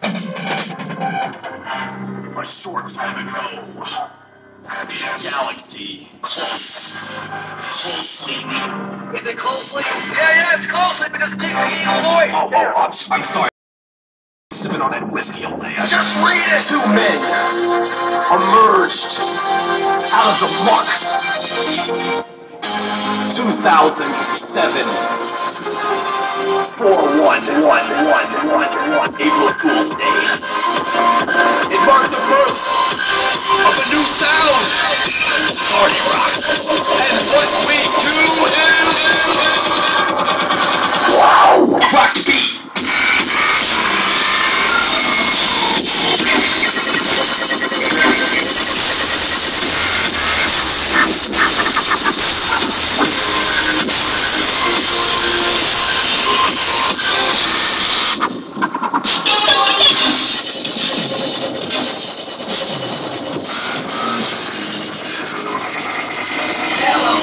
A short time ago, the galaxy closely. Is it closely? Yeah, it's closely, but just keep the evil voice. I'm sorry. Sipping on that whiskey all day. Just read it! Two men emerged out of the muck. 2007. 4/1/1/1/1/1 April Fool's Day. It marked the birth of a new sound. Party rock. And what we do is rock the beat. Hello,